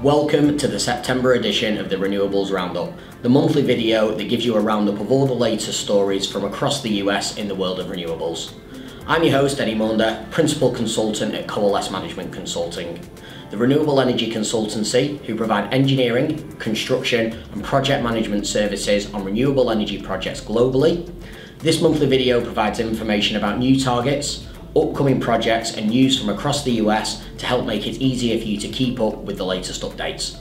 Welcome to the September edition of the Renewables Roundup, the monthly video that gives you a roundup of all the latest stories from across the US in the world of renewables. I'm your host, Eddie Maunda, Principal Consultant at Coalesce Management Consulting, the renewable energy consultancy who provide engineering, construction and project management services on renewable energy projects globally. This monthly video provides information about new targets, upcoming projects and news from across the US to help make it easier for you to keep up with the latest updates.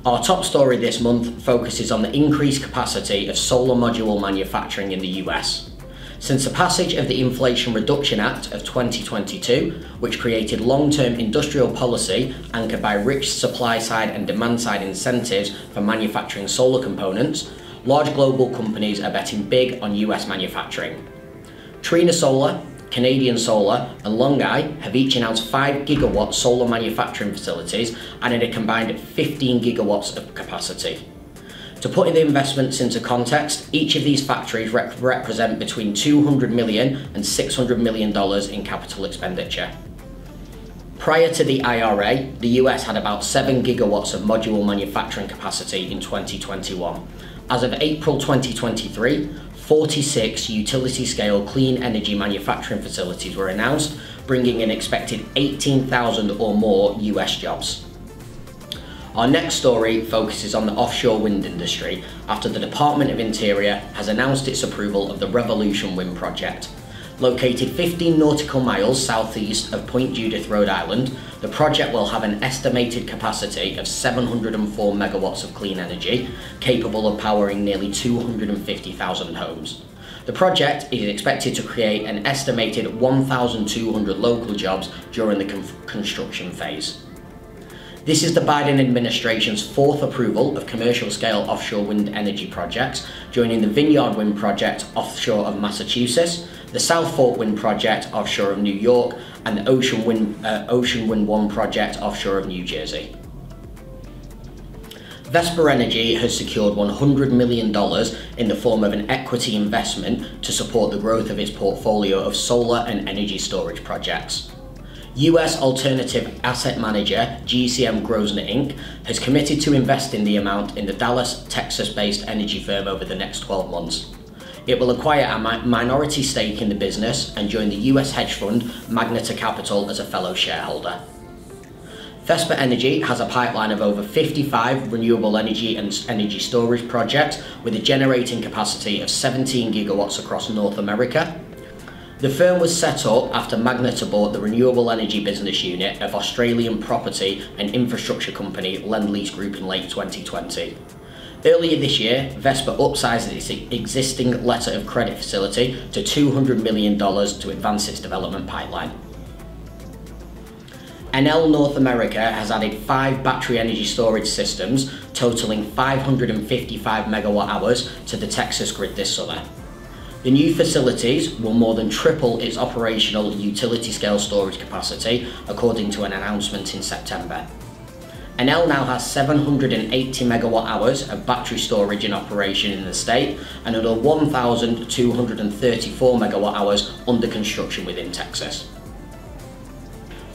Our top story this month focuses on the increased capacity of solar module manufacturing in the US. Since the passage of the Inflation Reduction Act of 2022, which created long-term industrial policy anchored by rich supply-side and demand-side incentives for manufacturing solar components, large global companies are betting big on US manufacturing. Trina Solar, Canadian Solar and Longi have each announced 5 gigawatt solar manufacturing facilities and at a combined 15 gigawatts of capacity. To put the investments into context, each of these factories represent between $200 million and $600 million in capital expenditure. Prior to the IRA, the US had about 7 gigawatts of module manufacturing capacity in 2021. As of April 2023, 46 utility-scale clean energy manufacturing facilities were announced, bringing an expected 18,000 or more US jobs. Our next story focuses on the offshore wind industry after the Department of Interior has announced its approval of the Revolution Wind project. Located 15 nautical miles southeast of Point Judith, Rhode Island, the project will have an estimated capacity of 704 megawatts of clean energy, capable of powering nearly 250,000 homes. The project is expected to create an estimated 1,200 local jobs during the construction phase. This is the Biden administration's 4th approval of commercial-scale offshore wind energy projects, joining the Vineyard Wind project offshore of Massachusetts, the South Fork Wind project offshore of New York, and the Ocean Wind 1 project offshore of New Jersey. Vestas Energy has secured $100 million in the form of an equity investment to support the growth of its portfolio of solar and energy storage projects. US alternative asset manager GCM Grosvenor Inc. has committed to investing the amount in the Dallas, Texas-based energy firm over the next 12 months. It will acquire a minority stake in the business and join the US hedge fund Magnet Capital as a fellow shareholder. Vestas Energy has a pipeline of over 55 renewable energy and energy storage projects with a generating capacity of 17 gigawatts across North America. The firm was set up after Magnet bought the renewable energy business unit of Australian property and infrastructure company Lendlease Group in late 2020. Earlier this year, Vestas upsized its existing letter of credit facility to $200 million to advance its development pipeline. Enel North America has added 5 battery energy storage systems totaling 555 megawatt hours to the Texas grid this summer. The new facilities will more than triple its operational utility-scale storage capacity, according to an announcement in September. Enel now has 780 megawatt hours of battery storage in operation in the state and another 1,234 megawatt hours under construction within Texas.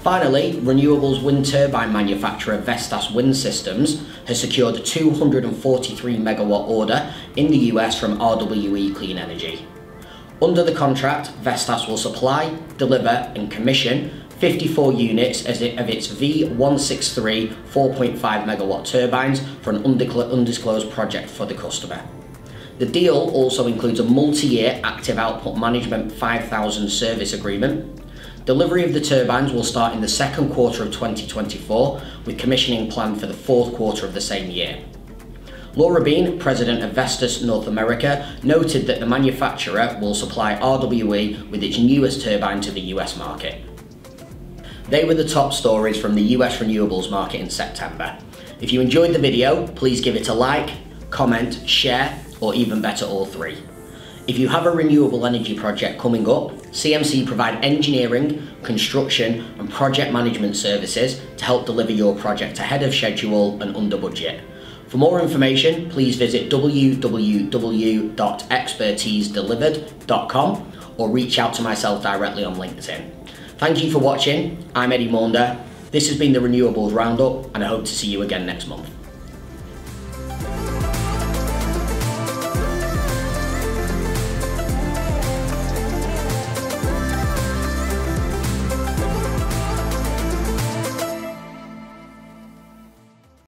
Finally, renewables wind turbine manufacturer Vestas Wind Systems has secured a 243 megawatt order in the US from RWE Clean Energy. Under the contract, Vestas will supply, deliver and commission 54 units of its V163 4.5 megawatt turbines for an undisclosed project for the customer. The deal also includes a multi-year active output management 5000 service agreement. Delivery of the turbines will start in the second quarter of 2024, with commissioning planned for the fourth quarter of the same year. Laura Bean, president of Vestas North America, noted that the manufacturer will supply RWE with its newest turbine to the US market. They were the top stories from the US renewables market in September. If you enjoyed the video, please give it a like, comment, share, or even better, all three. If you have a renewable energy project coming up, CMC provide engineering, construction and project management services to help deliver your project ahead of schedule and under budget. For more information, please visit www.expertisedelivered.com or reach out to myself directly on LinkedIn. Thank you for watching. I'm Eddie Maunda. This has been the Renewables Roundup, and I hope to see you again next month.